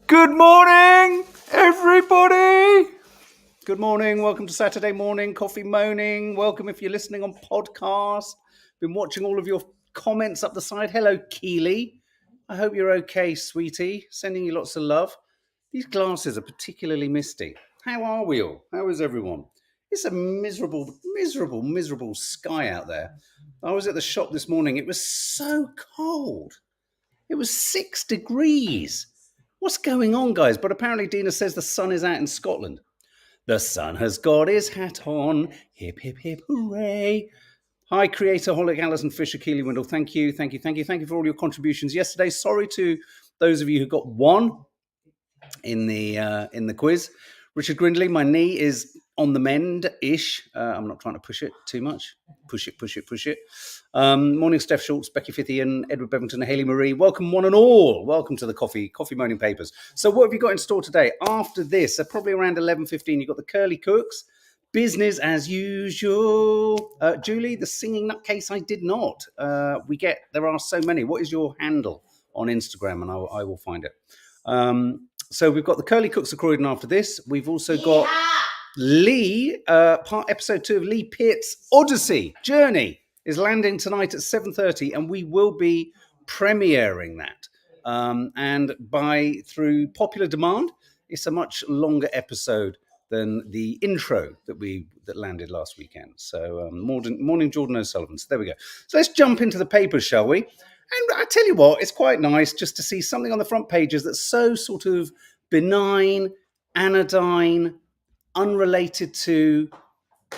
Good morning, everybody. Good morning. Welcome to Saturday morning coffee moaning. Welcome if you're listening on podcast. Been watching all of your comments up the side. Hello, Keely. I hope you're okay, sweetie. Sending you lots of love. These glasses are particularly misty. How are we all? How is everyone? It's a miserable sky out there. I was at the shop this morning. It was so cold. It was 6 degrees. What's going on, guys? But apparently Dina says the sun is out in Scotland. The sun has got his hat on. Hip, hip, hip, hooray. Hi, Creatorholic, Alison Fisher, Keely Windle. Thank you for all your contributions yesterday. Sorry to those of you who got one in the quiz. Richard Grindley, my knee is on the mend-ish. I'm not trying to push it too much. Push it. Morning, Steph Schultz, Becky Fithian, Edward Bevington, Hayley Marie. Welcome, one and all. Welcome to the Coffee Moaning Papers. So what have you got in store today? After this, probably around 11:15, you've got the Curly Cooks. Business as usual. Julie, the singing nutcase, I did not. There are so many. What is your handle on Instagram? And I will find it. So we've got the Curly Cooks of Croydon after this. We've also got Lee, episode 2 of Lee Pitt's Odyssey Journey is landing tonight at 7:30, and we will be premiering that. And through popular demand, it's a much longer episode than the intro that landed last weekend. So morning Jordan O'Sullivan. So there we go. So let's jump into the papers, shall we? And I tell you what, it's quite nice just to see something on the front pages that's so sort of benign, anodyne, unrelated to,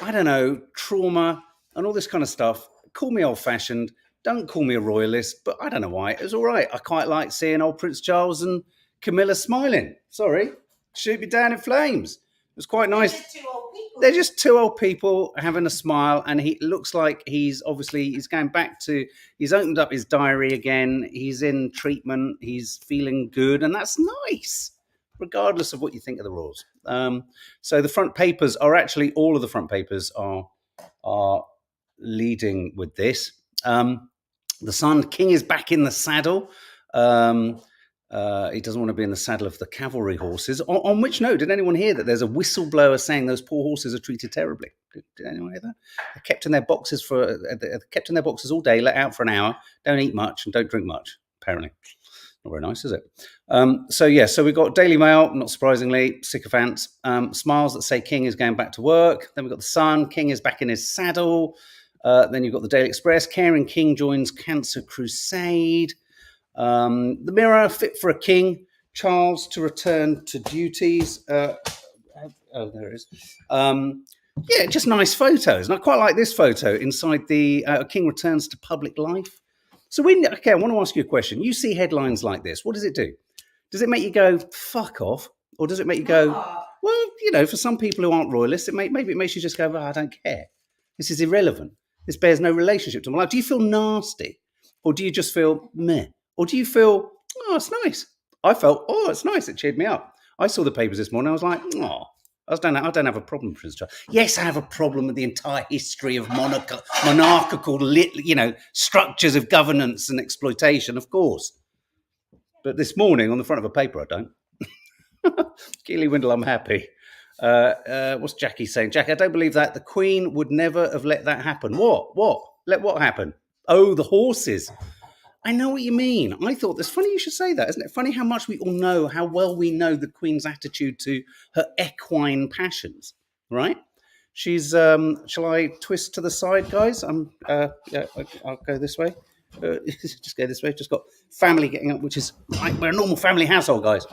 I don't know, trauma and all this kind of stuff. Call me old-fashioned. Don't call me a royalist, but I don't know why. It was all right. I quite like seeing old Prince Charles and Camilla smiling. Sorry, shoot me down in flames. It was quite nice. They're just two old people having a smile, and he looks like he's going back to, he's opened up his diary again. He's in treatment. He's feeling good, and that's nice, regardless of what you think of the rules. So the front papers are actually, all of the front papers are leading with this. The Sun, King is back in the saddle. He doesn't want to be in the saddle of the cavalry horses. On which note, did anyone hear that there's a whistleblower saying those poor horses are treated terribly? Did anyone hear that? They're kept in their boxes all day, let out for an hour, don't eat much and don't drink much, apparently. Not very nice, is it? So we've got Daily Mail, not surprisingly, sycophants, smiles that say King is going back to work. Then we've got the Sun, King is back in his saddle. Then you've got the Daily Express, caring King joins Cancer Crusade. The Mirror, fit for a king, Charles to return to duties. There it is. Just nice photos. And I quite like this photo inside the King returns to public life. So I want to ask you a question. You see headlines like this. What does it do? Does it make you go, fuck off? Or does it make you go, well, for some people who aren't royalists, maybe it makes you just go, I don't care. This is irrelevant. This bears no relationship to my life. Do you feel nasty? Or do you just feel meh? Or do you feel, it's nice? I felt, it's nice. It cheered me up. I saw the papers this morning. I was like, I don't have a problem with Prince Charles. Yes, I have a problem with the entire history of monarchical, structures of governance and exploitation, of course. But this morning, on the front of a paper, I don't. Keely Windle, I'm happy. What's Jackie saying? Jackie, I don't believe that. The Queen would never have let that happen. What? Let what happen? Oh, the horses. I know what you mean. I thought it's funny you should say that. Isn't it funny how much we all know, how well we know the Queen's attitude to her equine passions, right? She's, shall I twist to the side, guys? I'll go this way. Just go this way. Just got family getting up, which is, we're a normal family household, guys.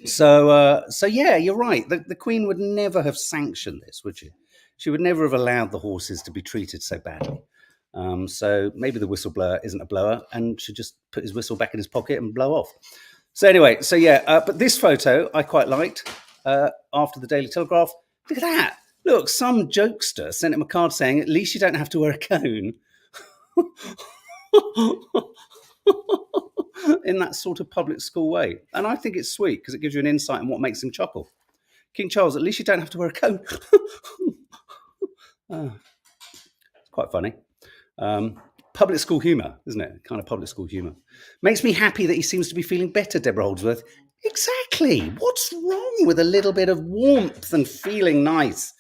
So you're right. The Queen would never have sanctioned this, would she? She would never have allowed the horses to be treated so badly. So maybe the whistleblower isn't a blower and should just put his whistle back in his pocket and blow off. So anyway, but this photo I quite liked after the Daily Telegraph. Look at that. Look, some jokester sent him a card saying, at least you don't have to wear a cone. In that sort of public school way. And I think it's sweet because it gives you an insight on what makes him chuckle. King Charles, at least you don't have to wear a cone. It's quite funny. public school humour, isn't it? Kind of public school humour. Makes me happy that he seems to be feeling better, Deborah Holdsworth. Exactly. What's wrong with a little bit of warmth and feeling nice?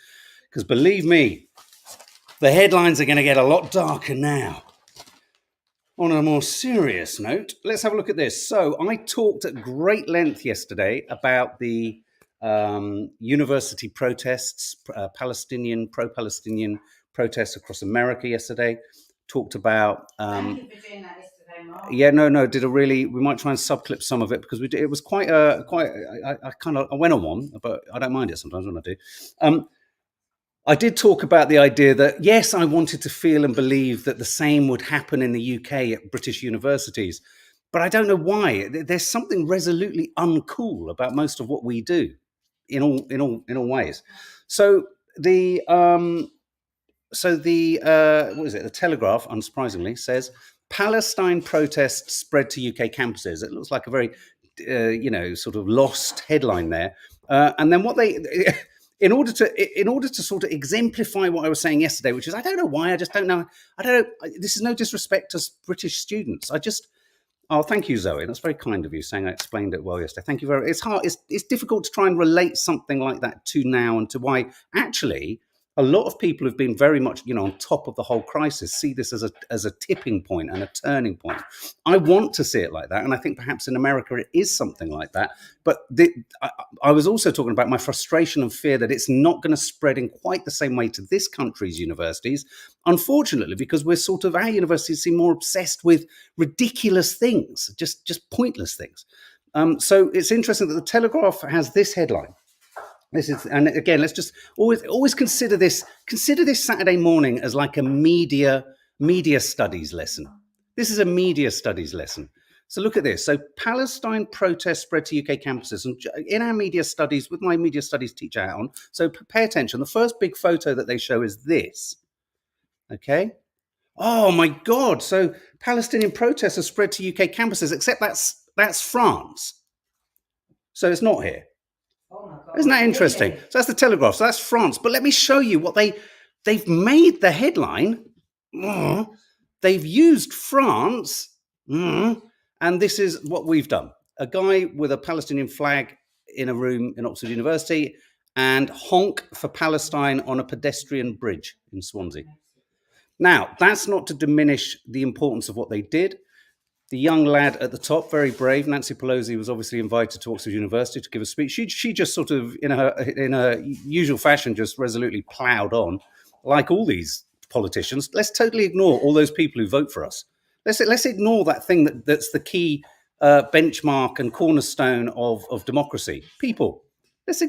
Because believe me, the headlines are going to get a lot darker now. On a more serious note, let's have a look at this. So I talked at great length yesterday about the university protests, pro-Palestinian protests across America yesterday. Talked about... Thank you for doing that yesterday, Mark. Yeah, no, did a really... We might try and subclip some of it because it was quite I went on one, but I don't mind it sometimes when I do. I did talk about the idea that, yes, I wanted to feel and believe that the same would happen in the UK at British universities, but I don't know why. There's something resolutely uncool about most of what we do in all ways. So the what is it? The Telegraph, unsurprisingly, says Palestine protests spread to UK campuses. It looks like a very, sort of lost headline there. And then what they... In order to sort of exemplify what I was saying yesterday, which is I don't know why, I just don't know. I don't know. This is no disrespect to British students. Oh, thank you, Zoe. That's very kind of you, saying I explained it well yesterday. Thank you very much. It's hard. It's difficult to try and relate something like that to now and to why actually a lot of people have been very much, on top of the whole crisis, see this as a tipping point and a turning point. I want to see it like that, and I think perhaps in America it is something like that. But I was also talking about my frustration and fear that it's not going to spread in quite the same way to this country's universities, unfortunately, because our universities seem more obsessed with ridiculous things, just pointless things. So it's interesting that the Telegraph has this headline. And again, let's just always consider this Saturday morning as like a media studies lesson. This is a media studies lesson. So look at this. So Palestine protests spread to UK campuses, and in our media studies, with my media studies teacher hat on, so pay attention. The first big photo that they show is this. Okay. Oh my God. So Palestinian protests have spread to UK campuses, except that's France. So it's not here. Oh my God. Isn't that interesting? Really? So that's the Telegraph. So that's France. But let me show you what they've made the headline. They've used France. And this is what we've done. A guy with a Palestinian flag in a room in Oxford University and honk for Palestine on a pedestrian bridge in Swansea. Now, that's not to diminish the importance of what they did. The young lad at the top, very brave. Nancy Pelosi was obviously invited to Oxford University to give a speech. She just sort of, in her usual fashion, just resolutely ploughed on, like all these politicians. Let's totally ignore all those people who vote for us. Let's ignore that thing that's the key benchmark and cornerstone of democracy. People. Let's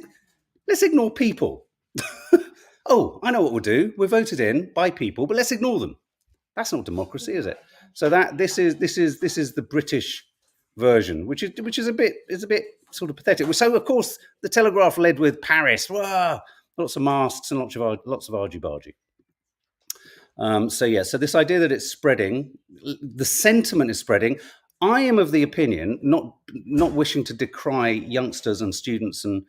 ignore people. Oh, I know what we'll do. We're voted in by people, but let's ignore them. That's not democracy, is it? So this is the British version, which is a bit sort of pathetic. So of course the Telegraph led with Paris, lots of masks and lots of argy-bargy. So this idea that it's spreading, the sentiment is spreading. I am of the opinion, not wishing to decry youngsters and students and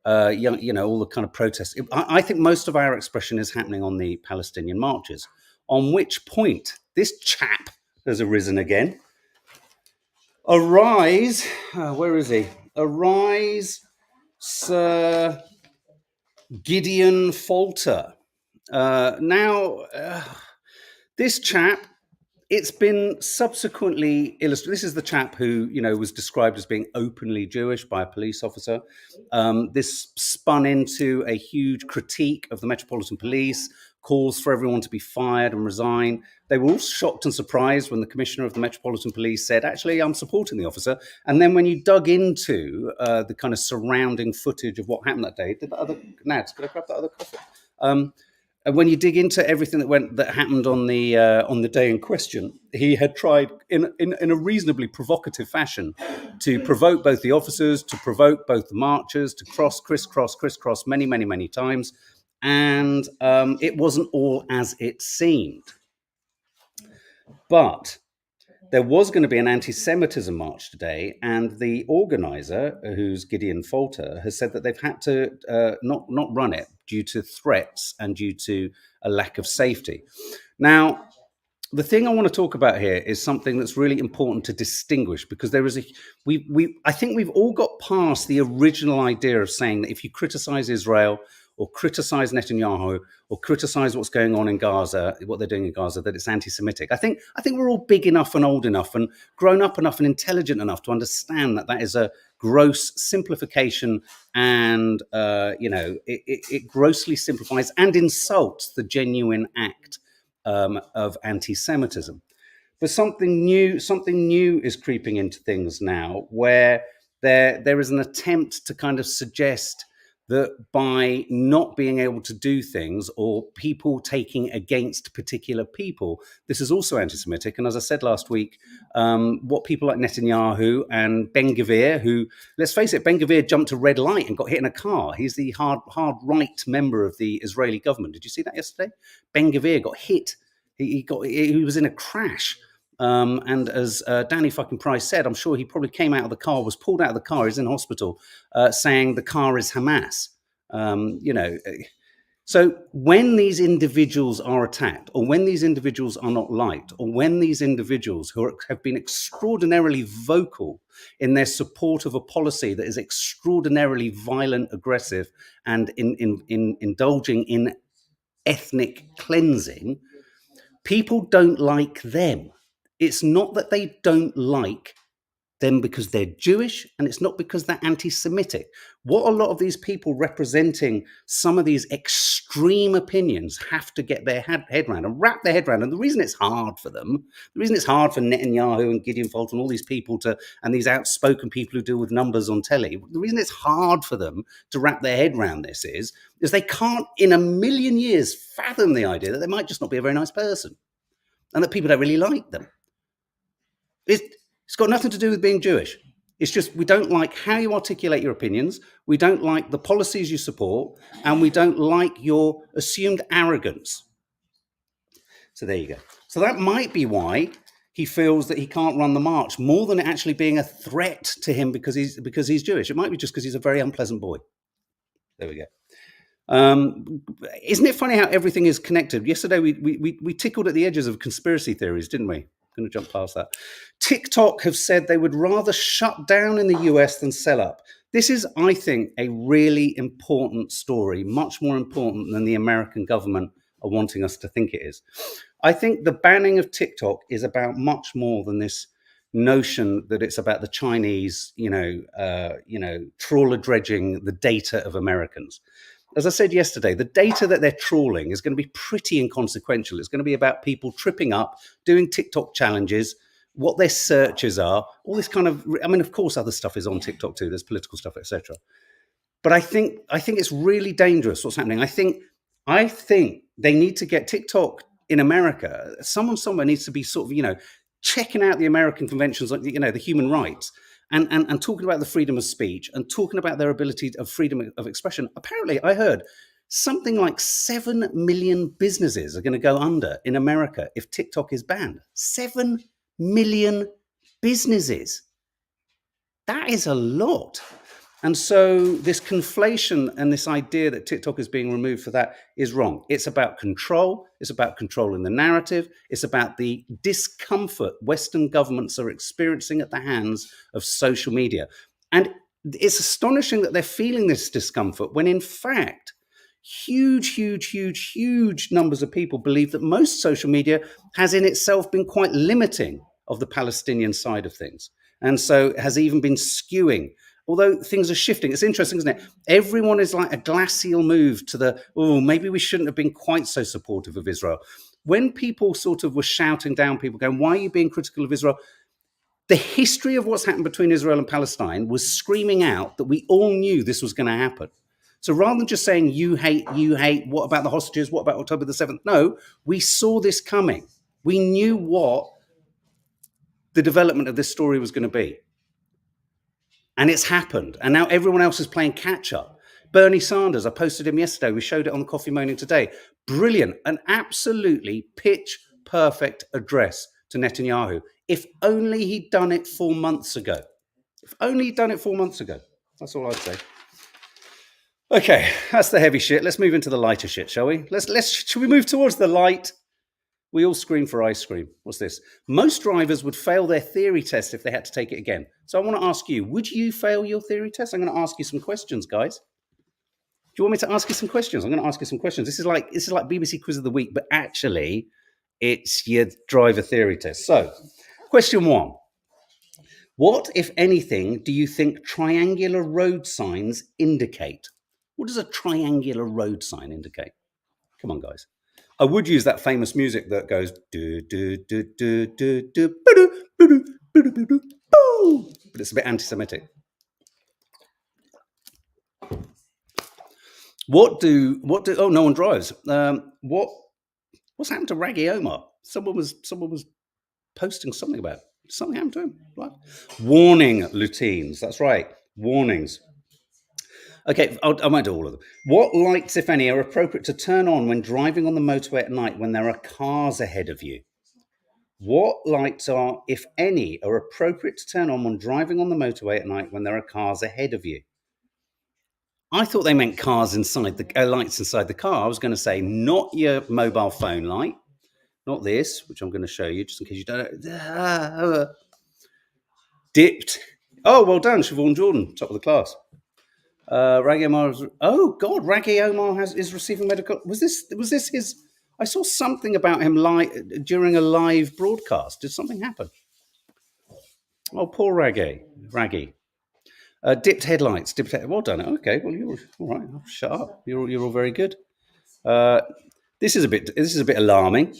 all the kind of protests. I think most of our expression is happening on the Palestinian marches. On which point this chap has arisen again. Arise, where is he? Arise, Sir Gideon Falter. This chap, it's been subsequently illustrated. This is the chap who, was described as being openly Jewish by a police officer. This spun into a huge critique of the Metropolitan Police, calls for everyone to be fired and resign. They were all shocked and surprised when the commissioner of the Metropolitan Police said, actually, I'm supporting the officer. And then when you dug into the kind of surrounding footage of what happened that day, Nads, could I grab that other coffee? And when you dig into everything that happened on the day in question, he had tried in a reasonably provocative fashion to provoke both the officers, to provoke both the marchers, to crisscross many, many, many times. And it wasn't all as it seemed. But there was going to be an anti-Semitism march today, and the organizer, who's Gideon Falter, has said that they've had to not run it due to threats and due to a lack of safety. Now, the thing I want to talk about here is something that's really important to distinguish, because there is I think we've all got past the original idea of saying that if you criticize Israel or criticize Netanyahu or criticize what's going on in Gaza, what they're doing in Gaza, that it's anti-Semitic. I think we're all big enough and old enough and grown up enough and intelligent enough to understand that that is a gross simplification, and it grossly simplifies and insults the genuine act of anti-Semitism. But something new is creeping into things now, where there is an attempt to kind of suggest that by not being able to do things, or people taking against particular people, this is also anti-Semitic. And as I said last week, what people like Netanyahu and Ben Gvir, who, let's face it, Ben Gvir jumped a red light and got hit in a car. He's the hard right member of the Israeli government. Did you see that yesterday? Ben Gvir got hit. He was in a crash. And as Danny fucking Price said, I'm sure he probably came out of the car, was pulled out of the car, he's in hospital, saying the car is Hamas. So when these individuals are attacked, or when these individuals are not liked, or when these individuals who have been extraordinarily vocal in their support of a policy that is extraordinarily violent, aggressive, and in indulging in ethnic cleansing, people don't like them. It's not that they don't like them because they're Jewish, and it's not because they're anti-Semitic. What a lot of these people representing some of these extreme opinions have to get their head around and wrap their head around. And the reason it's hard for them, the reason it's hard for Netanyahu and Gideon Falk and all these people and these outspoken people who deal with numbers on telly, the reason it's hard for them to wrap their head around this is they can't in a million years fathom the idea that they might just not be a very nice person and that people don't really like them. It's got nothing to do with being Jewish. It's just we don't like how you articulate your opinions, we don't like the policies you support, and we don't like your assumed arrogance. So there you go. So that might be why he feels that he can't run the march, more than it actually being a threat to him because he's Jewish. It might be just because he's a very unpleasant boy. There we go. Isn't it funny how everything is connected? Yesterday we tickled at the edges of conspiracy theories, didn't we? I'm going to jump past that. TikTok have said they would rather shut down in the US than sell up. This is, I think, a really important story, much more important than the American government are wanting us to think it is. I think the banning of TikTok is about much more than this notion that it's about the Chinese, trawler dredging the data of Americans. As I said yesterday, the data that they're trawling is going to be pretty inconsequential. It's going to be about people tripping up, doing TikTok challenges, what their searches are, all this kind of, of course, other stuff is on TikTok too. There's political stuff, etc. But I think it's really dangerous what's happening. I think they need to get TikTok in America. Someone somewhere needs to be sort of, checking out the American conventions, like, the human rights, and talking about the freedom of speech and talking about their ability of freedom of expression. Apparently, I heard something like 7 million businesses are going to go under in America if TikTok is banned. 7 million businesses. That is a lot. And so this conflation and this idea that TikTok is being removed for that is wrong. It's about control. It's about controlling the narrative. It's about the discomfort Western governments are experiencing at the hands of social media. And it's astonishing that they're feeling this discomfort when, in fact, huge numbers of people believe that most social media has in itself been quite limiting of the Palestinian side of things. And so has even been skewing. Although things are shifting, it's interesting, isn't it? Everyone is like a glacial move to maybe we shouldn't have been quite so supportive of Israel. When people sort of were shouting down people going, why are you being critical of Israel? The history of what's happened between Israel and Palestine was screaming out that we all knew this was going to happen. So rather than just saying, you hate, what about the hostages? What about October the 7th? No, we saw this coming. We knew what the development of this story was going to be. And it's happened. And now everyone else is playing catch up. Bernie Sanders, I posted him yesterday. We showed it on the Coffee Moaning today. Brilliant. An absolutely pitch perfect address to Netanyahu. If only he'd done it 4 months ago. If only he'd done it 4 months ago. That's all I'd say. Okay, that's the heavy shit. Let's move into the lighter shit, shall we? Should we move towards the light? We all scream for ice cream. What's this? Most drivers would fail their theory test if they had to take it again. So I want to ask you, would you fail your theory test? I'm going to ask you some questions, guys. Do you want me to ask you some questions? I'm going to ask you some questions. This is like BBC Quiz of the Week, but actually it's your driver theory test. So, question 1. What, if anything, do you think triangular road signs indicate? What does a triangular road sign indicate? Come on, guys. I would use that famous music that goes do do do do do do but it's a bit anti-Semitic. What do oh, no one drives. What's happened to Raggy Omar? Someone was posting something about it. Something happened to him. What? Warning Lutines. That's right. Warnings. Okay, I won't do all of them. What lights, if any, are appropriate to turn on when driving on the motorway at night when there are cars ahead of you? What lights are, if any, are appropriate to turn on when driving on the motorway at night when there are cars ahead of you? I thought they meant cars inside the lights inside the car. I was going to say not your mobile phone light, not this, which I'm going to show you just in case you don't. Dipped. Oh, well done, Siobhan Jordan, top of the class. Raggy Omar. Oh God, Raggy Omar is receiving medical. Was this his? I saw something about him during a live broadcast. Did something happen? Oh, poor Raggy. Dipped headlights. Well done. Okay. Well, you're all right. Oh, shut up. You're all very good. This is a bit alarming.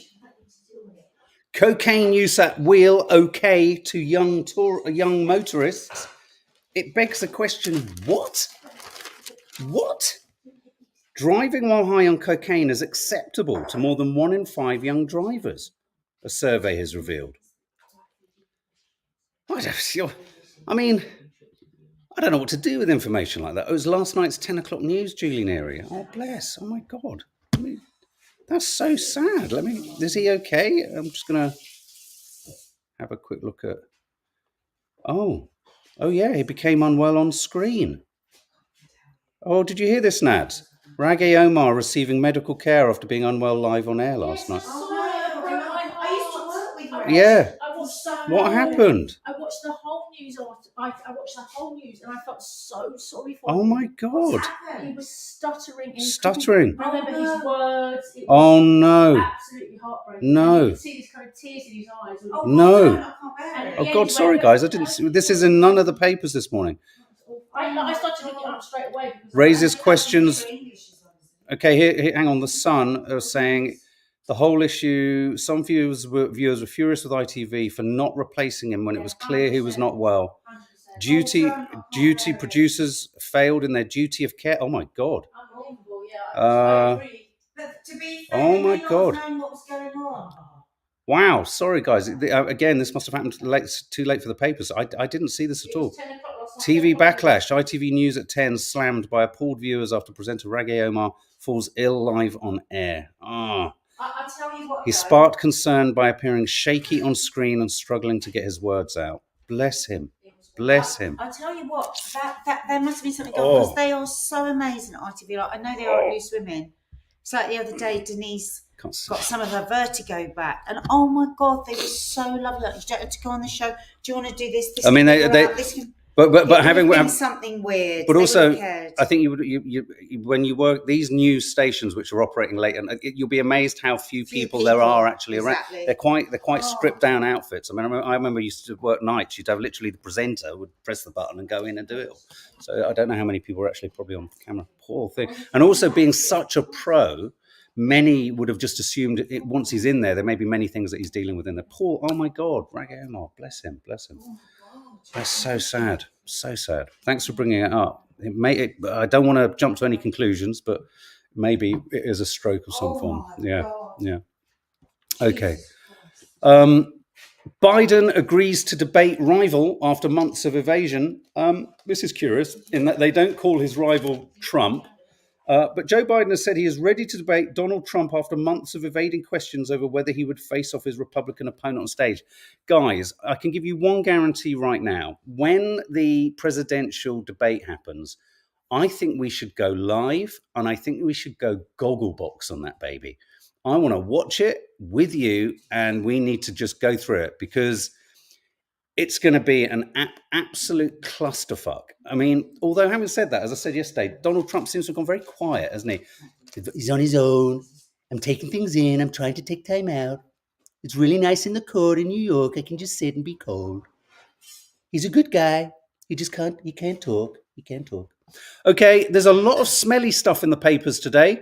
Cocaine use at wheel okay to young motorists. It begs the question: what? What? Driving while high on cocaine is acceptable to more than 1 in 5 young drivers, a survey has revealed. I don't know what to do with information like that. It was last night's 10 o'clock news, Julian area. Oh, bless. Oh, my God. That's so sad. Is he okay? I'm just going to have a quick look at... Oh, yeah, he became unwell on screen. Oh, did you hear this, Nads? Raggy Omar receiving medical care after being unwell live on air last night. I used to work with Reg. Yeah. I watched What happened? I watched the whole news. I watched the whole news, and I felt so sorry for him. Oh my God! He was stuttering. Stuttering. I remember his words. It Oh was no! Absolutely heartbreaking. No. You could see these kind of tears in his eyes. No. Oh God, sorry guys, I didn't see. This is in none of the papers this morning. I started looking up straight away. Raises questions. Okay, here, hang on. The Sun are saying the whole issue. Some viewers were furious with ITV for not replacing him when it was clear he was not well. Duty producers failed in their duty of care. Oh my God. Unbelievable, yeah. I agree. But to be fair, Oh my God. What was going on? Wow, sorry guys. Again, this must have happened too late for the papers. I didn't see this at all. TV backlash. ITV News at 10 slammed by appalled viewers after presenter Raggy Omar falls ill live on air. I tell you what, he sparked concern by appearing shaky on screen and struggling to get his words out. Bless him. Bless him. I tell you what, that there must be something going on because they are so amazing at ITV. Like, I know they are at Loose Women. It's like the other day, Denise got some of her vertigo back, and oh my God, they were so lovely. Like, you don't have to go on the show. Do you want to do this? I mean, but having something weird. But also, I think you when you work these news stations which are operating late, and you'll be amazed how few people there are actually around. They're quite stripped down outfits. I mean, I remember I used to work nights. You'd have literally the presenter would press the button and go in and do it all. So I don't know how many people are actually probably on camera. Poor thing. And also being such a pro, many would have just assumed once he's in there may be many things that he's dealing with in there. Poor, oh my God, Raggy Omar, bless him. That's so sad. So sad. Thanks for bringing it up. I don't want to jump to any conclusions, but maybe it is a stroke of some form. Yeah. Okay. Biden agrees to debate rival after months of evasion. This is curious in that they don't call his rival Trump. But Joe Biden has said he is ready to debate Donald Trump after months of evading questions over whether he would face off his Republican opponent on stage. Guys, I can give you one guarantee right now. When the presidential debate happens, I think we should go live and I think we should go Gogglebox on that baby. I want to watch it. with you, and we need to just go through it because it's going to be an absolute clusterfuck. I mean, although having said that, as I said yesterday, Donald Trump seems to have gone very quiet, hasn't he? He's on his own. I'm taking things in. I'm trying to take time out. It's really nice in the court in New York. I can just sit and be cold. He's a good guy. He can't talk. He can't talk. Okay, there's a lot of smelly stuff in the papers today.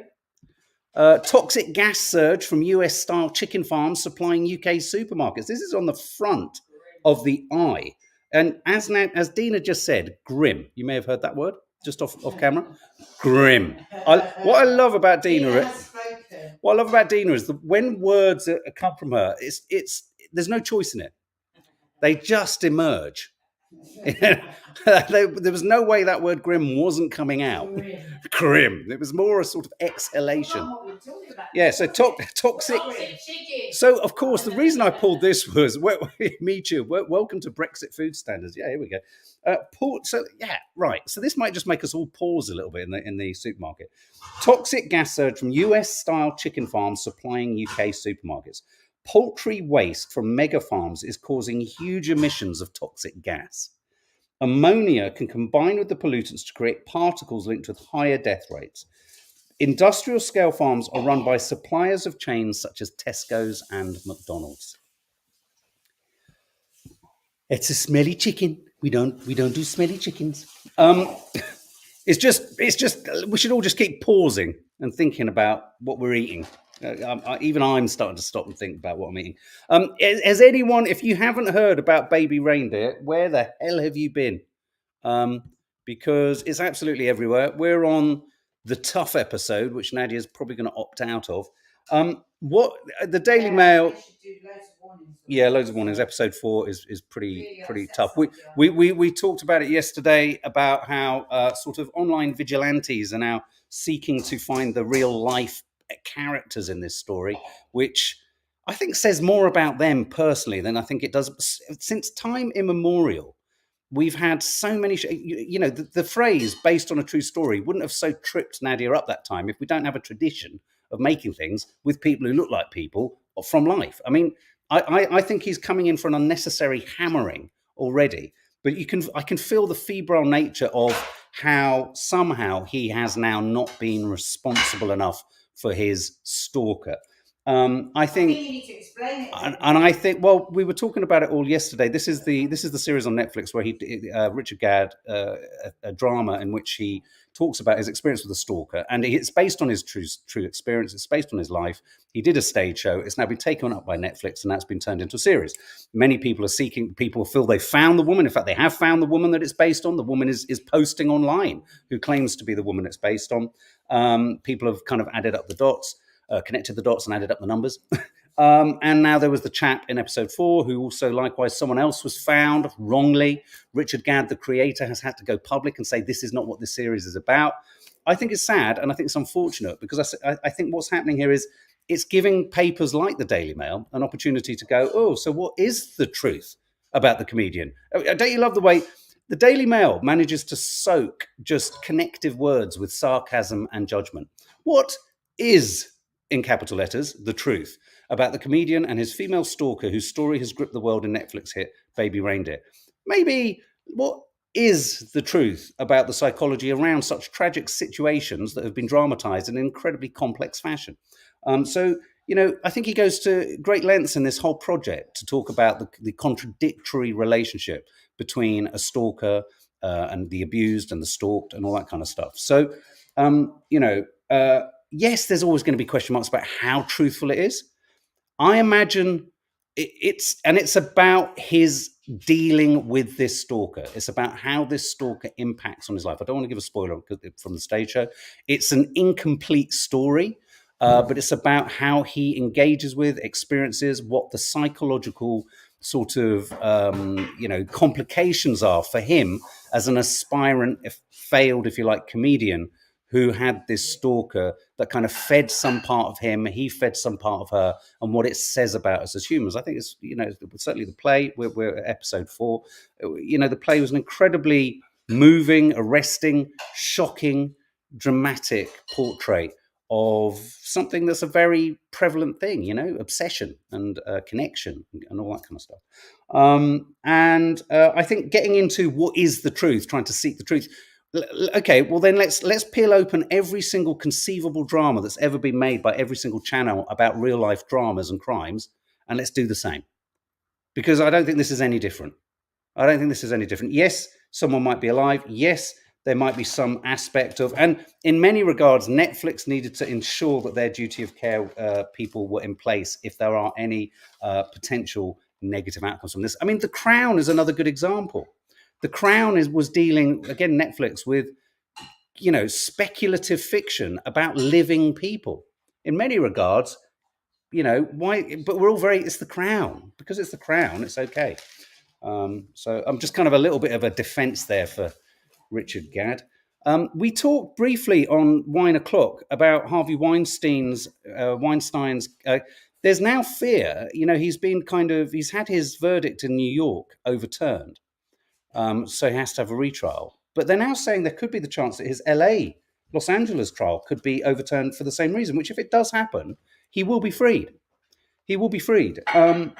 Toxic gas surge from US-style chicken farms supplying UK supermarkets. This is on the front of the eye. And as Dina just said, grim. You may have heard that word just off camera. Grim. What I love about Dina is that when words come from her, there's no choice in it. They just emerge. There was no way that word grim wasn't coming out. Grim. It was more a sort of exhalation. Yeah, so toxic. So, of course, the reason I pulled this was, me too, welcome to Brexit food standards. Yeah, here we go. So this might just make us all pause a little bit in the supermarket. Toxic gas surge from US-style chicken farms supplying UK supermarkets. Poultry waste from mega farms is causing huge emissions of toxic gas. Ammonia can combine with the pollutants to create particles linked with higher death rates. Industrial scale farms are run by suppliers of chains such as Tesco's and McDonald's. It's a smelly chicken. We don't do smelly chickens. It's just we should all just keep pausing and thinking about what we're eating. Even I'm starting to stop and think about what I'm eating. Has anyone, if you haven't heard about baby reindeer, where the hell have you been? Because it's absolutely everywhere. We're on the tough episode, which Nadia's probably going to opt out of. What the Daily Mail? Loads of warnings. Episode 4 is pretty tough. We talked about it yesterday about how sort of online vigilantes are now seeking to find the real life characters in this story, which I think says more about them personally than I think it does. Since time immemorial, we've had so many, the phrase based on a true story wouldn't have so tripped Nadia up that time if we don't have a tradition of making things with people who look like people from life. I mean, I think he's coming in for an unnecessary hammering already, but I can feel the febrile nature of how somehow he has now not been responsible enough for his stalker. I think you need to explain it. And I think, well, we were talking about it all yesterday. This is the series on Netflix where Richard Gadd, a drama in which he talks about his experience with a stalker, and it's based on his true experience. It's based on his life. He did a stage show. It's now been taken up by Netflix, and that's been turned into a series. Many people are seeking. People feel they found the woman. In fact, they have found the woman that it's based on. The woman is posting online who claims to be the woman it's based on. People have kind of added up the dots. Connected the dots and added up the numbers. And now there was the chap in episode 4 who also likewise someone else was found wrongly. Richard Gadd, the creator, has had to go public and say this is not what this series is about. I think it's sad and I think it's unfortunate because I think what's happening here is it's giving papers like the Daily Mail an opportunity to go, oh, so what is the truth about the comedian? Don't you love the way the Daily Mail manages to soak just connective words with sarcasm and judgment? What is, in capital letters, the truth about the comedian and his female stalker whose story has gripped the world in Netflix hit Baby Reindeer? Maybe what is the truth about the psychology around such tragic situations that have been dramatized in an incredibly complex fashion? So, I think he goes to great lengths in this whole project to talk about the contradictory relationship between a stalker and the abused and the stalked and all that kind of stuff. So, yes, there's always going to be question marks about how truthful it is. I imagine it's about his dealing with this stalker. It's about how this stalker impacts on his life. I don't want to give a spoiler from the stage show. It's an incomplete story, but it's about how he engages with, experiences, what the psychological sort of, complications are for him as an aspirant, failed, if you like, comedian who had this stalker that kind of fed some part of him, he fed some part of her, and what it says about us as humans. I think it's, certainly the play, we're at episode 4, the play was an incredibly moving, arresting, shocking, dramatic portrait of something that's a very prevalent thing, obsession and connection and all that kind of stuff. And I think getting into what is the truth, trying to seek the truth. Okay, well then let's peel open every single conceivable drama that's ever been made by every single channel about real life dramas and crimes, and let's do the same. Because I don't think this is any different. Yes, someone might be alive. Yes, there might be some aspect of, and in many regards, Netflix needed to ensure that their duty of care people were in place if there are any potential negative outcomes from this. I mean, The Crown is another good example. The Crown was dealing, again, Netflix, with, speculative fiction about living people. In many regards, why? But we're all it's The Crown. Because it's The Crown, it's okay. So I'm just kind of a little bit of a defense there for Richard Gadd. We talked briefly on Wine O'Clock about Harvey Weinstein's. There's now fear. He's had his verdict in New York overturned. So he has to have a retrial. But they're now saying there could be the chance that his Los Angeles trial could be overturned for the same reason, which if it does happen, he will be freed. Harvey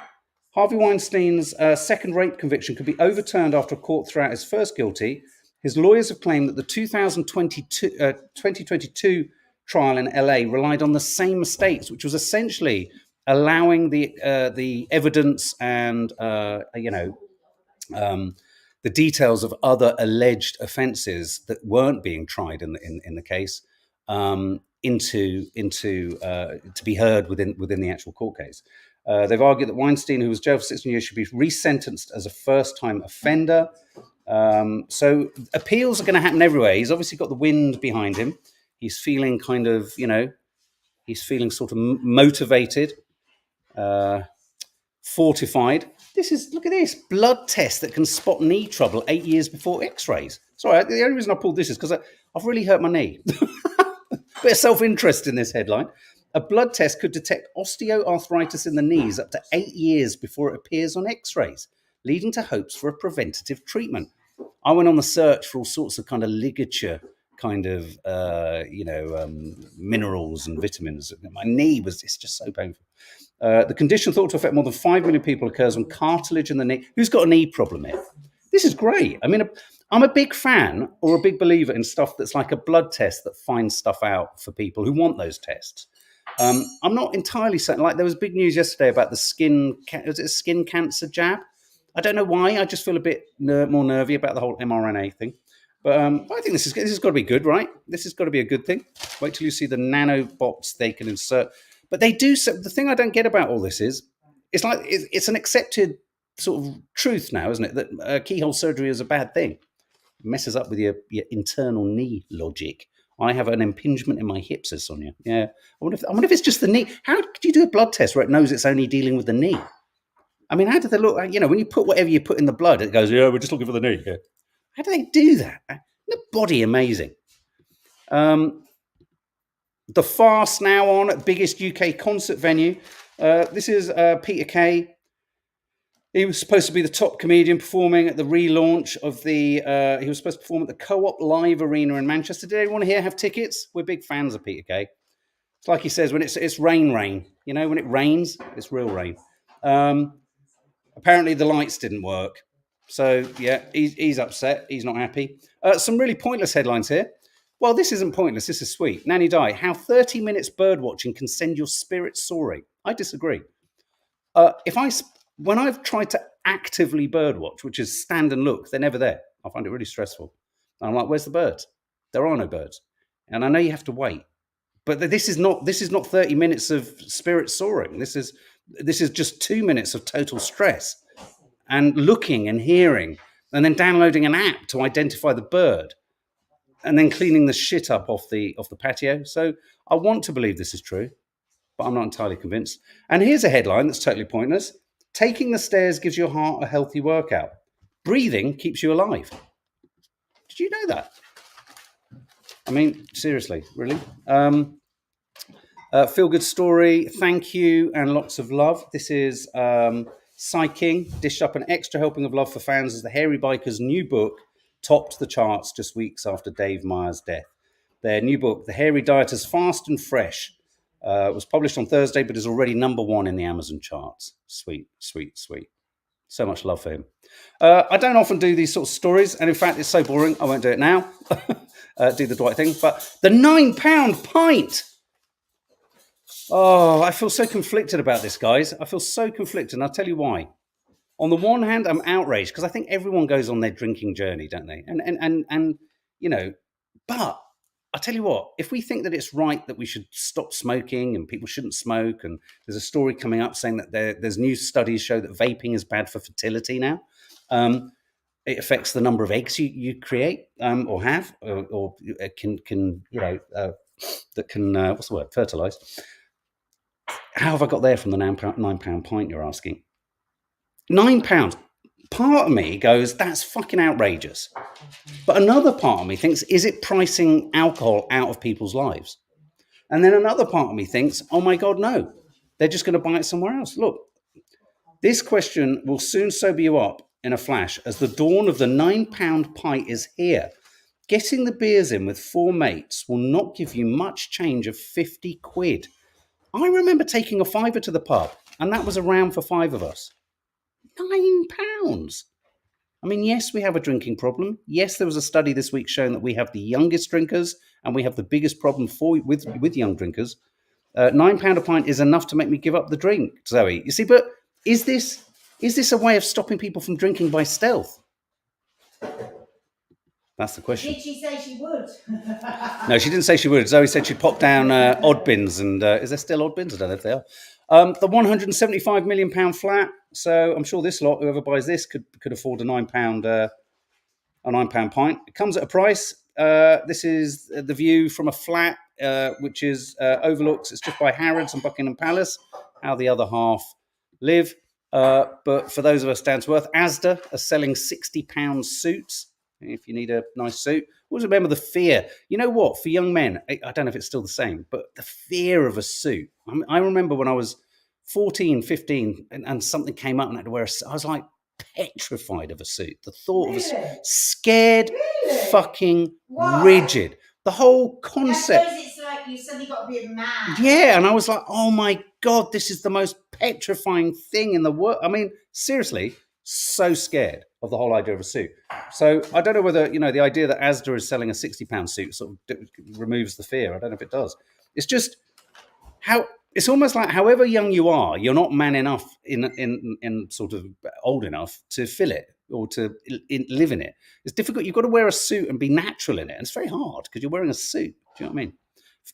Weinstein's second rape conviction could be overturned after a court threw out his first guilty. His lawyers have claimed that the 2022 trial in LA relied on the same mistakes, which was essentially allowing the evidence and the details of other alleged offences that weren't being tried in the case to be heard within the actual court case. They've argued that Weinstein, who was jailed for 16 years, should be resentenced as a first-time offender. So appeals are going to happen everywhere. He's obviously got the wind behind him. He's feeling kind of, he's feeling sort of motivated, fortified. Look at this, blood test that can spot knee trouble 8 years before x-rays. Sorry, the only reason I pulled this is because I've really hurt my knee. Bit of self-interest in this headline. A blood test could detect osteoarthritis in the knees up to 8 years before it appears on x-rays, leading to hopes for a preventative treatment. I went on the search for all sorts of kind of ligature kind of, minerals and vitamins. My knee it's just so painful. The condition thought to affect more than 5 million people occurs on cartilage in the knee. Who's got a knee problem here? This is great. I mean, I'm a big fan or a big believer in stuff that's like a blood test that finds stuff out for people who want those tests. I'm not entirely certain. Like there was big news yesterday about the skin cancer jab. I don't know why. I just feel a bit more nervy about the whole mRNA thing. But I think this has got to be good, right? This has got to be a good thing. Wait till you see the nanobots they can insert. But they do. So the thing I don't get about all this is, it's an accepted sort of truth now, isn't it? That keyhole surgery is a bad thing. It messes up with your internal knee logic. I have an impingement in my hip, says Sonia. Yeah. I wonder if it's just the knee. How could you do a blood test where it knows it's only dealing with the knee? I mean, how do they look? When you put whatever you put in the blood, it goes, yeah, we're just looking for the knee. Yeah. How do they do that? The body, amazing. The Fast now on, biggest UK concert venue. This is Peter Kay. He was supposed to be the top comedian performing at the relaunch of he was supposed to perform at the Co-op Live Arena in Manchester. Did anyone here have tickets? We're big fans of Peter Kay. It's like he says, when it's rain. When it rains, it's real rain. Apparently the lights didn't work. So, yeah, he's upset. He's not happy. Some really pointless headlines here. Well, this isn't pointless. This is sweet. Nanny Di, how 30 minutes bird watching can send your spirit soaring. I disagree. When I've tried to actively birdwatch, which is stand and look, they're never there. I find it really stressful. And I'm like, where's the birds? There are no birds. And I know you have to wait. But this is not 30 minutes of spirit soaring. This is just 2 minutes of total stress and looking and hearing and then downloading an app to identify the bird and then cleaning the shit up off the patio. So I want to believe this is true, but I'm not entirely convinced. And here's a headline that's totally pointless. Taking the stairs gives your heart a healthy workout. Breathing keeps you alive. Did you know that? I mean, seriously, really? Feel good story. Thank you and lots of love. This is Cy King dished up an extra helping of love for fans as the Hairy Biker's new book topped the charts just weeks after Dave Meyer's death. Their new book, The Hairy Dieters Fast and Fresh, was published on Thursday, but is already #1 in the Amazon charts. Sweet, sweet, sweet. So much love for him. I don't often do these sort of stories, and in fact, it's so boring, I won't do it now. Do the Dwight thing. But the £9 pint. Oh, I feel so conflicted about this, guys. I feel so conflicted, and I'll tell you why. On the one hand, I'm outraged because I think everyone goes on their drinking journey, don't they? And you know, but I'll tell you what, if we think that it's right that we should stop smoking and people shouldn't smoke, and there's a story coming up saying that there's new studies show that vaping is bad for fertility now. It affects the number of eggs you create or have or can that can what's the word, fertilize. How have I got there from the £9 pint, you're asking? £9. Part of me goes, that's fucking outrageous. But another part of me thinks, is it pricing alcohol out of people's lives? And then another part of me thinks, oh my God, no. They're just going to buy it somewhere else. Look, this question will soon sober you up in a flash as the dawn of the £9 pint is here. Getting the beers in with 4 mates will not give you much change of 50 quid. I remember taking a £5 to the pub, and that was around for 5 of us. £9. I mean, yes, we have a drinking problem. Yes, there was a study this week showing that we have the youngest drinkers and we have the biggest problem with young drinkers. £9 a pint is enough to make me give up the drink, Zoe. You see, but is this a way of stopping people from drinking by stealth? That's the question. Did she say she would? No, she didn't say she would. Zoe said she'd pop down Oddbins, and is there still Oddbins? I don't know if they are. The £175 million flat. So I'm sure this lot, whoever buys this, could afford a £9 pint. It comes at a price. This is the view from a flat, which is overlooks. It's just by Harrods and Buckingham Palace. How the other half live. But for those of us down to earth, Asda are selling £60 suits. If you need a nice suit. Always remember the fear. You know what? For young men, I don't know if it's still the same, but the fear of a suit. I remember when I was 14, 15, and something came up and I had to wear a suit. I was like petrified of a suit. The thought of a suit. Scared, fucking rigid. The whole concept. I suppose it's like you suddenly got to be a man. Yeah, and I was like, oh my God, this is the most petrifying thing in the world. I mean, seriously, so scared of the whole idea of a suit. So I don't know whether, the idea that Asda is selling a £60 suit sort of removes the fear. I don't know if it does. It's just it's almost like however young you are, you're not man enough in sort of old enough to fill it or to live in it. It's difficult. You've got to wear a suit and be natural in it. And it's very hard because you're wearing a suit. Do you know what I mean?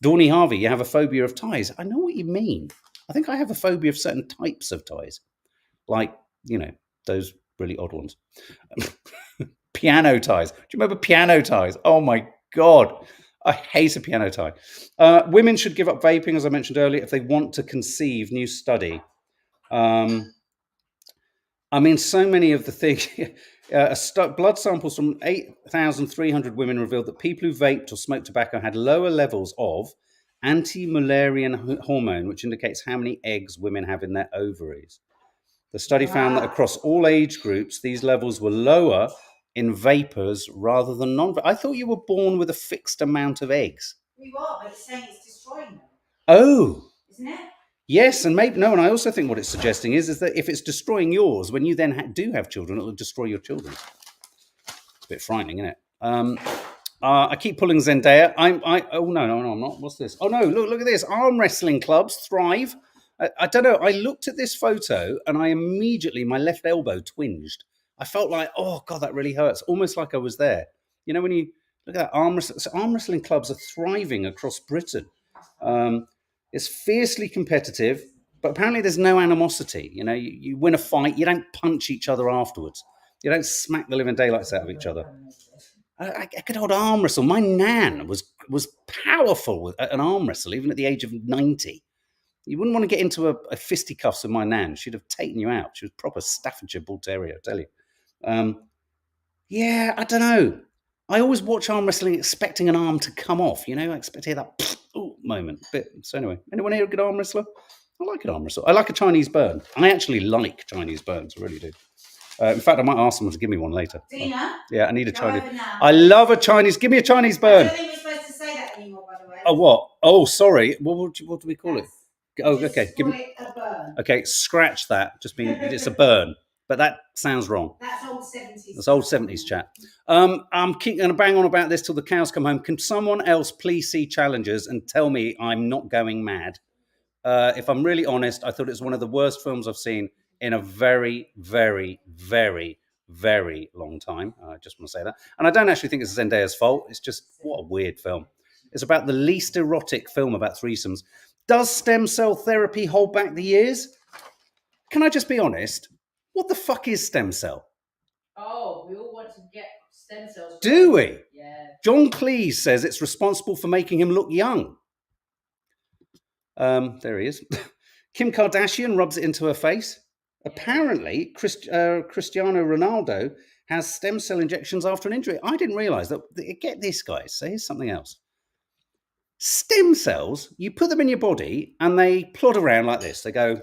Dawny Harvey, you have a phobia of ties. I know what you mean. I think I have a phobia of certain types of ties. Like, those really odd ones. Piano ties. Do you remember piano ties? Oh my God. I hate a piano tie. Women should give up vaping, as I mentioned earlier, if they want to conceive. New study. So many of the things. Blood samples from 8,300 women revealed that people who vaped or smoked tobacco had lower levels of anti-Mullerian hormone, which indicates how many eggs women have in their ovaries. The study found that across all age groups, these levels were lower in vapors rather than non-vapors. I thought you were born with a fixed amount of eggs. We are, but it's saying it's destroying them. Oh. Isn't it? Yes, and maybe, no, and I also think what it's suggesting is that if it's destroying yours, when you then do have children, it will destroy your children. It's a bit frightening, isn't it? I keep pulling Zendaya. Oh, no, I'm not. What's this? Oh, no, look at this. Arm wrestling clubs thrive. I don't know. I looked at this photo and my left elbow twinged. I felt like, oh God, that really hurts. Almost like I was there. When you look at that, arm wrestling clubs are thriving across Britain. It's fiercely competitive, but apparently there's no animosity. You win a fight, you don't punch each other afterwards. You don't smack the living daylights out of each other. I could hold arm wrestle. My nan was powerful with an arm wrestle, even at the age of 90. You wouldn't want to get into a fisticuffs with my nan. She'd have taken you out. She was proper Staffordshire Bull Terrier, I tell you. Yeah, I don't know. I always watch arm wrestling expecting an arm to come off. I expect to hear that moment. So anyway, anyone here a good arm wrestler? I like an arm wrestler. I like a Chinese burn. I actually like Chinese burns. I really do. In fact, I might ask someone to give me one later. Dina? Yeah, I need a Chinese. I love a Chinese. Give me a Chinese burn. I don't think we're supposed to say that anymore. what? Oh, sorry. What do we call it? Oh, Just okay. call it a burn. Okay, scratch that. Just mean it's a burn. But that sounds wrong. That's old 70s. That's old 70s chat. I'm keep going to bang on about this till the cows come home. Can someone else please see Challengers and tell me I'm not going mad? If I'm really honest, I thought it's one of the worst films I've seen in a very, very, very, very long time. I just want to say that. And I don't actually think it's Zendaya's fault. It's just, what a weird film. It's about the least erotic film about threesomes. Does stem cell therapy hold back the years? Can I just be honest? What the fuck is stem cell? Oh, we all want to get stem cells. Do we? Yeah. John Cleese says it's responsible for making him look young. There he is. Kim Kardashian rubs it into her face. Yeah. Apparently, Cristiano Ronaldo has stem cell injections after an injury. I didn't realise that. Get this, guys. So here's something else. Stem cells, you put them in your body and they plod around like this. They go,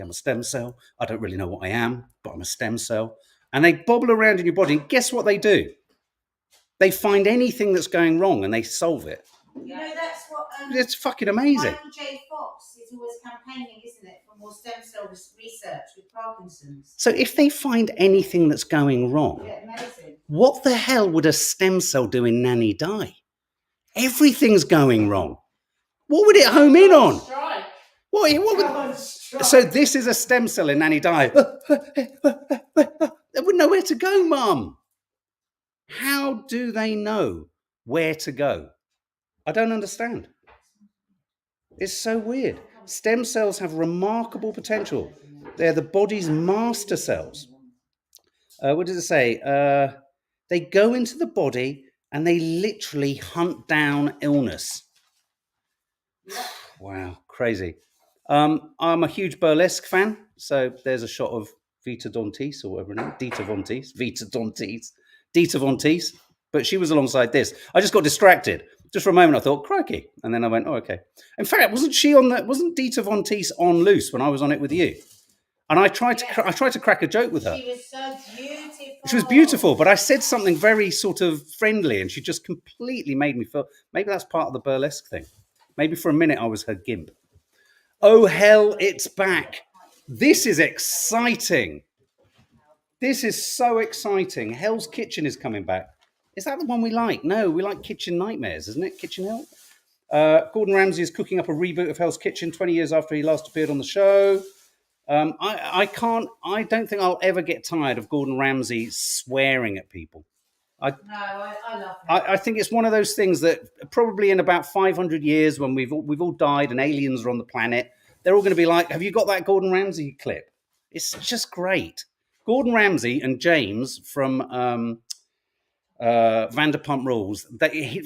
I'm a stem cell. I don't really know what I am, but I'm a stem cell. And they bobble around in your body. And guess what they do? They find anything that's going wrong and they solve it. You know, that's what... it's fucking amazing. Michael J. Fox is always campaigning, isn't it, for more stem cell research with Parkinson's. So if they find anything that's going wrong, amazing. What the hell would a stem cell do in Nanny Die? Everything's going wrong. What would it home in on? What would... So this is a stem cell in Nanny Die. They wouldn't know where to go, Mum. How do they know where to go? I don't understand. It's so weird. Stem cells have remarkable potential. They're the body's master cells. What does it say? They go into the body and they literally hunt down illness. Wow, crazy. I'm a huge burlesque fan, so there's a shot of Vita Dantes or whatever her name, Dita Von Teese, but she was alongside this. I just got distracted. Just for a moment, I thought, crikey, and then I went, oh, okay. In fact, wasn't Dita Von Teese on Loose when I was on it with you? And I tried to crack a joke with her. She was so beautiful. She was beautiful, but I said something very sort of friendly, and she just completely made me feel. Maybe that's part of the burlesque thing. Maybe for a minute I was her gimp. Oh hell, it's back! This is exciting. This is so exciting. Hell's Kitchen is coming back. Is that the one we like? No, we like Kitchen Nightmares, isn't it? Kitchen Hell. Gordon Ramsay is cooking up a reboot of Hell's Kitchen 20 years after he last appeared on the show. I don't think I'll ever get tired of Gordon Ramsay swearing at people. I love it. I think it's one of those things that probably in about 500 years when we've all died and aliens are on the planet, they're all going to be like, have you got that Gordon Ramsay clip? It's just great. Gordon Ramsay and James from Vanderpump Rules.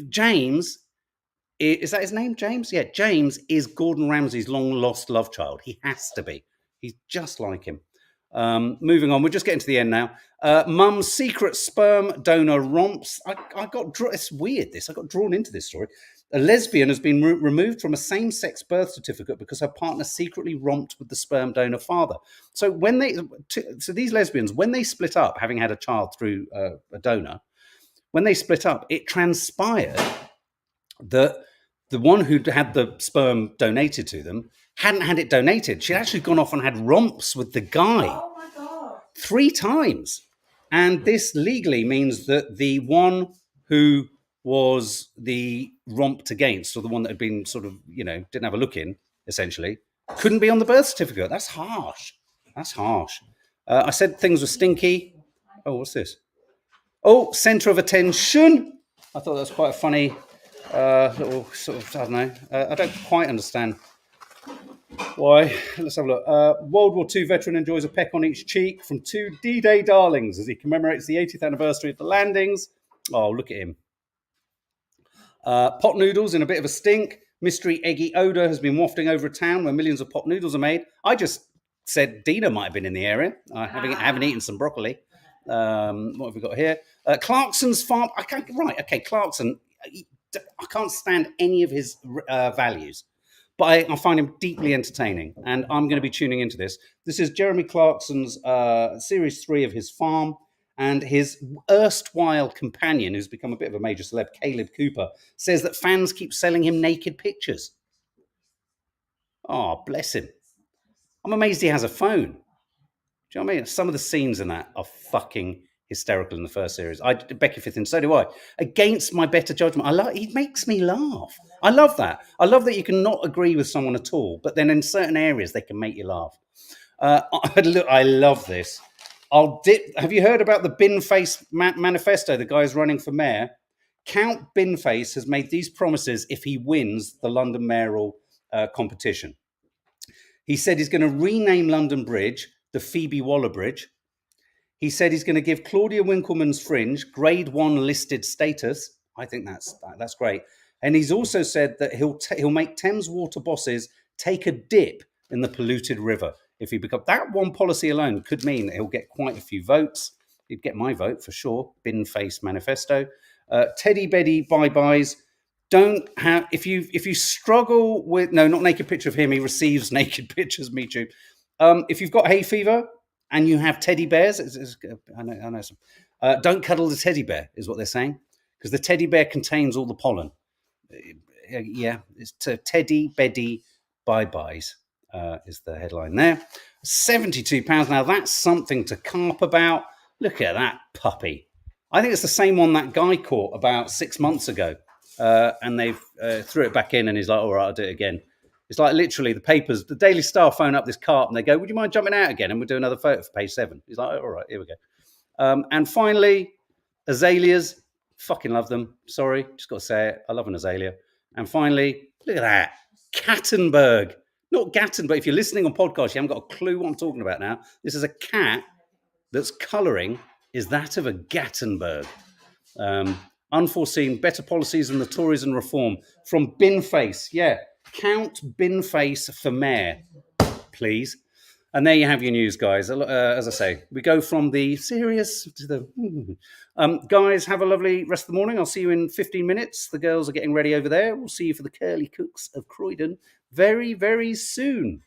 James, is that his name, James? Yeah, James is Gordon Ramsay's long-lost love child. He has to be. He's just like him. Moving on, we're just getting to the end now. Mum's secret sperm donor romps. It's weird, this. I got drawn into this story. A lesbian has been removed from a same-sex birth certificate because her partner secretly romped with the sperm donor father. So these lesbians, when they split up, having had a child through a donor, when they split up, it transpired that the one who had the sperm donated to them hadn't had it donated. She'd actually gone off and had romps with the guy. Oh my God. 3 times. And this legally means that the one who was the romped against, or the one that had been sort of, didn't have a look in, essentially, couldn't be on the birth certificate. That's harsh. I said things were stinky. Oh, what's this? Oh, centre of attention. I thought that was quite a funny little sort of, I don't know. I don't quite understand why. Let's have a look. World War II veteran enjoys a peck on each cheek from 2 DDay Darlings as he commemorates the 80th anniversary of the landings. Oh, look at him. Pot noodles in a bit of a stink. Mystery eggy odour has been wafting over a town where millions of pot noodles are made. I just said Dina might have been in the area. I haven't eaten some broccoli. What have we got here? Clarkson's farm. Clarkson. I can't stand any of his values, but I find him deeply entertaining, and I'm going to be tuning into this. This is Jeremy Clarkson's series 3 of his farm, And his erstwhile companion, who's become a bit of a major celeb, Caleb Cooper, says that fans keep selling him naked pictures. Oh, bless him. I'm amazed he has a phone. Do you know what I mean? Some of the scenes in that are fucking hysterical in the first series. Becky Fithin, so do I. Against my better judgment, he makes me laugh. I love that. I love that you can not agree with someone at all, but then in certain areas they can make you laugh. I love this. Have you heard about the Binface manifesto? The guy's running for mayor. Count Binface has made these promises if he wins the London mayoral competition. He said he's going to rename London Bridge the Phoebe Waller Bridge. He said he's going to give Claudia Winkleman's Fringe grade 1 listed status. I think that's great. And he's also said that he'll make Thames Water bosses take a dip in the polluted river. If he becomes that one policy alone could mean that he'll get quite a few votes. He'd get my vote for sure. Binface manifesto. Teddy Beddy bye-byes. Don't have if you struggle with not naked picture of him. He receives naked pictures. Me too. If you've got hay fever and you have teddy bears, I know some. Don't cuddle the teddy bear is what they're saying, because the teddy bear contains all the pollen. Yeah, it's to Teddy Beddy bye-byes is the headline there. £72. Now that's something to carp about. Look at that puppy. I think it's the same one that guy caught about 6 months ago. And they've threw it back in, and he's like, all right, I'll do it again. It's like literally the Daily Star phone up this carp and they go, would you mind jumping out again? And we'll do another photo for page 7. He's like, all right, here we go. And finally, azaleas. Fucking love them. Sorry, just got to say it. I love an azalea. And finally, look at that. Cattenberg. Not Gatton, but if you're listening on podcast, you haven't got a clue what I'm talking about now. This is a cat that's colouring is that of a Gattenberg. Unforeseen, better policies than the Tories and reform. From Binface. Yeah, Count Binface for mayor, please. And there you have your news, guys. As I say, we go from the serious to the... guys, have a lovely rest of the morning. I'll see you in 15 minutes. The girls are getting ready over there. We'll see you for the Curly Cooks of Croydon very, very soon.